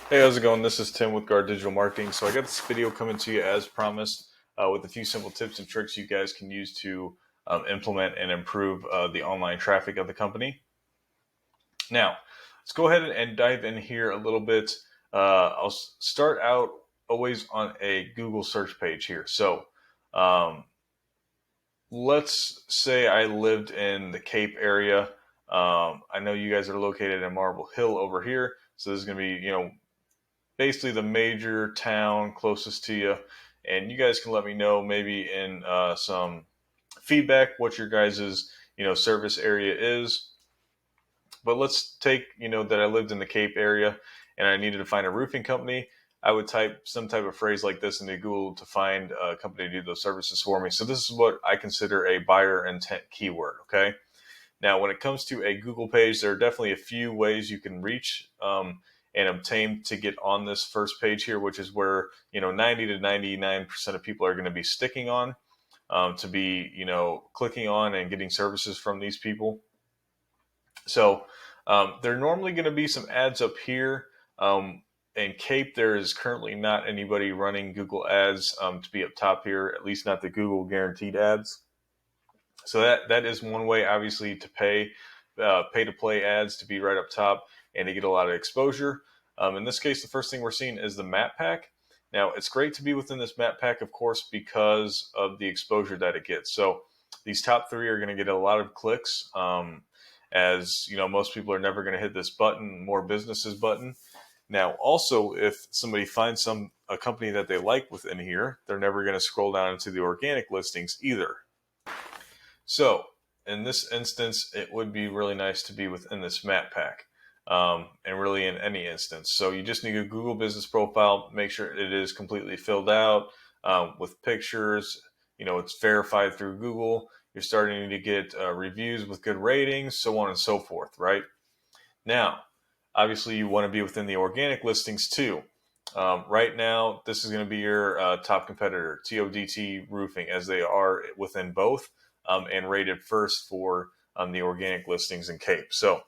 Hey, how's it going? This is Tim with Guard Digital Marketing. So I got this video coming to you as promised with a few simple tips and tricks you guys can use to implement and improve the online traffic of the company. Now, let's go ahead and dive in here a little bit. I'll start out always on a Google search page here. So um, let's say I lived in the Cape area. I know you guys are located in Marble Hill over here. So this is going to be, basically the major town closest to you. And you guys can let me know maybe in some feedback what your guys's service area is. But let's take that I lived in the Cape area and I needed to find a roofing company. I would type some type of phrase like this into Google to find a company to do those services for me. So this is what I consider a buyer intent keyword. Okay. Now, when it comes to a Google page, there are definitely a few ways you can reach and obtain to get on this first page here, which is where 90 to 99% of people are going to be sticking on to be clicking on and getting services from these people. So there are normally going to be some ads up here. In Cape, there is currently not anybody running Google ads to be up top here, at least not the Google guaranteed ads. So that is one way, obviously, to pay to play ads to be right up top and to get a lot of exposure. In this case, the first thing we're seeing is the map pack. Now, it's great to be within this map pack, of course, because of the exposure that it gets. So these top three are going to get a lot of clicks. As you know, most people are never going to hit this button, more businesses button. Now, also, if somebody finds a company that they like within here, they're never going to scroll down into the organic listings either. So in this instance, it would be really nice to be within this map pack, and really in any instance. So you just need a Google business profile, make sure it is completely filled out with pictures. It's verified through Google. You're starting to get reviews with good ratings, so on and so forth, right? Now, obviously you want to be within the organic listings too. Right now, this is going to be your top competitor, TODT Roofing, as they are within both and rated first for the organic listings in Cape. So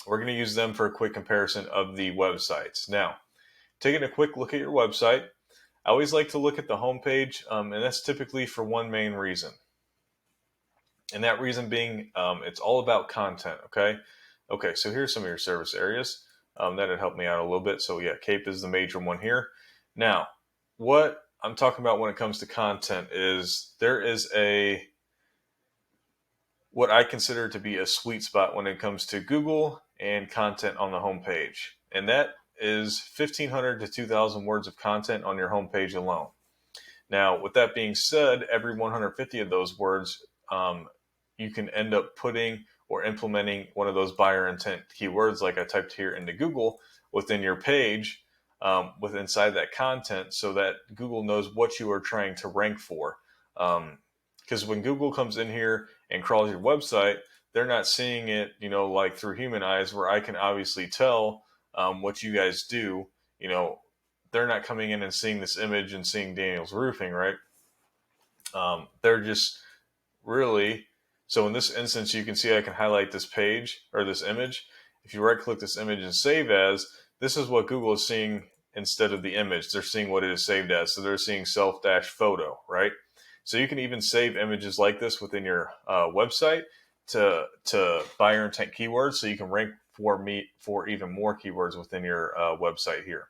we're going to use them for a quick comparison of the websites. Now, taking a quick look at your website, I always like to look at the homepage, and that's typically for one main reason. And that reason being, it's all about content, okay? Okay, so here's some of your service areas. That'd help me out a little bit. So yeah, Cape is the major one here. Now, what I'm talking about when it comes to content is there is what I consider to be a sweet spot when it comes to Google and content on the homepage. And that is 1,500 to 2,000 words of content on your homepage alone. Now, with that being said, every 150 of those words, you can end up putting or implementing one of those buyer intent keywords like I typed here into Google within your page with inside that content so that Google knows what you are trying to rank for. Because when Google comes in here and crawls your website, they're not seeing it, like through human eyes where I can obviously tell what you guys do. They're not coming in and seeing this image and seeing Daniel's Roofing, right? They're just really, so in this instance, you can see I can highlight this page or this image. If you right click this image and save as, this is what Google is seeing instead of the image. They're seeing what it is saved as. So they're seeing self-photo, right? So you can even save images like this within your website to buyer intent keywords, so you can rank for even more keywords within your website here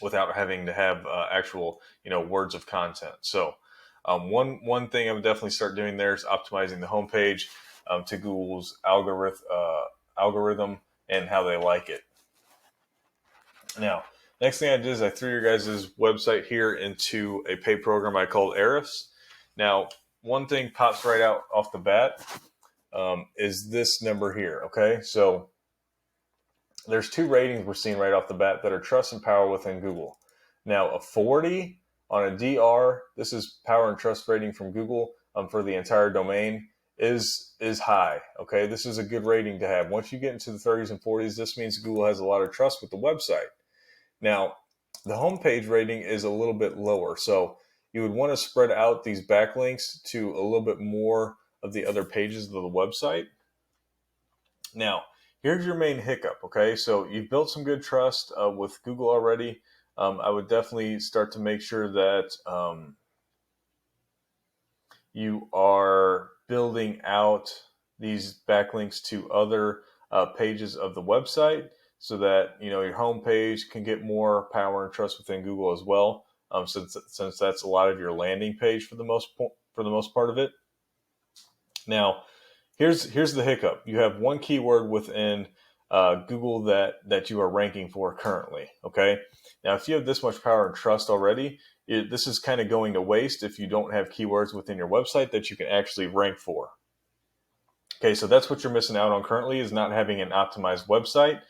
without having to have actual words of content. So one thing I would definitely start doing there is optimizing the homepage to Google's algorithm and how they like it. Now, next thing I did is I threw your guys' website here into a paid program I called Eris. Now, one thing pops right out off the bat is this number here, okay? So there's two ratings we're seeing right off the bat that are trust and power within Google. Now, a 40 on a DR, this is power and trust rating from Google for the entire domain, is high, okay? This is a good rating to have. Once you get into the 30s and 40s, this means Google has a lot of trust with the website. Now, the homepage rating is a little bit lower, so you would want to spread out these backlinks to a little bit more of the other pages of the website. Now, Here's your main hiccup. Okay, so you've built some good trust with Google already. I would definitely start to make sure that you are building out these backlinks to other pages of the website, so that your homepage can get more power and trust within Google as well. Since that's a lot of your landing page for the most part of it. Now, here's the hiccup. You have one keyword within Google that you are ranking for currently. Okay. Now, if you have this much power and trust already, this is kind of going to waste if you don't have keywords within your website that you can actually rank for. Okay, so that's what you're missing out on currently, is not having an optimized website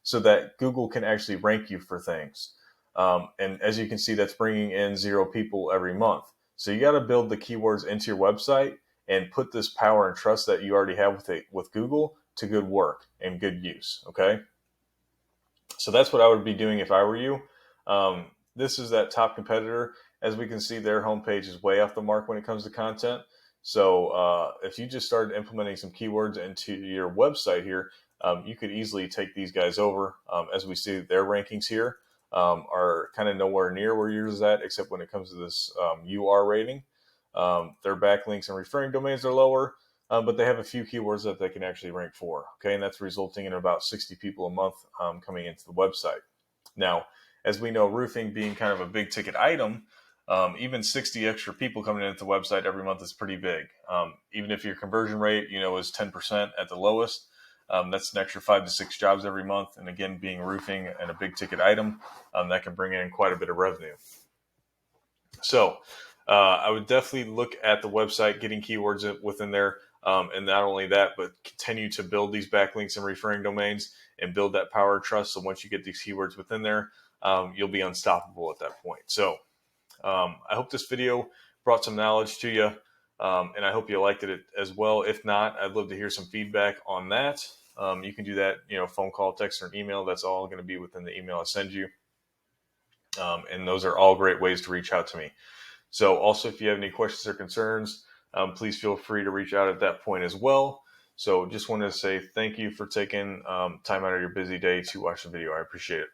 so that Google can actually rank you for things. And as you can see, that's bringing in 0 people every month. So you got to build the keywords into your website and put this power and trust that you already have with Google to good work and good use. Okay, so that's what I would be doing if I were you. This is that top competitor. As we can see, their homepage is way off the mark when it comes to content. So if you just started implementing some keywords into your website here, you could easily take these guys over. As we see, their rankings here are kind of nowhere near where yours is at, except when it comes to this UR rating. Their backlinks and referring domains are lower, but they have a few keywords that they can actually rank for. Okay, and that's resulting in about 60 people a month coming into the website. Now, as we know, roofing being kind of a big ticket item, even 60 extra people coming into the website every month is pretty big. Even if your conversion rate, is 10% at the lowest, that's an extra 5 to 6 jobs every month. And again, being roofing and a big ticket item, that can bring in quite a bit of revenue. So I would definitely look at the website, getting keywords within there. And not only that, but continue to build these backlinks and referring domains and build that power of trust. So once you get these keywords within there, you'll be unstoppable at that point. So I hope this video brought some knowledge to you, and I hope you liked it as well. If not, I'd love to hear some feedback on that. You can do that, phone call, text, or an email. That's all going to be within the email I send you. And those are all great ways to reach out to me. So also, if you have any questions or concerns, please feel free to reach out at that point as well. So just wanted to say thank you for taking time out of your busy day to watch the video. I appreciate it.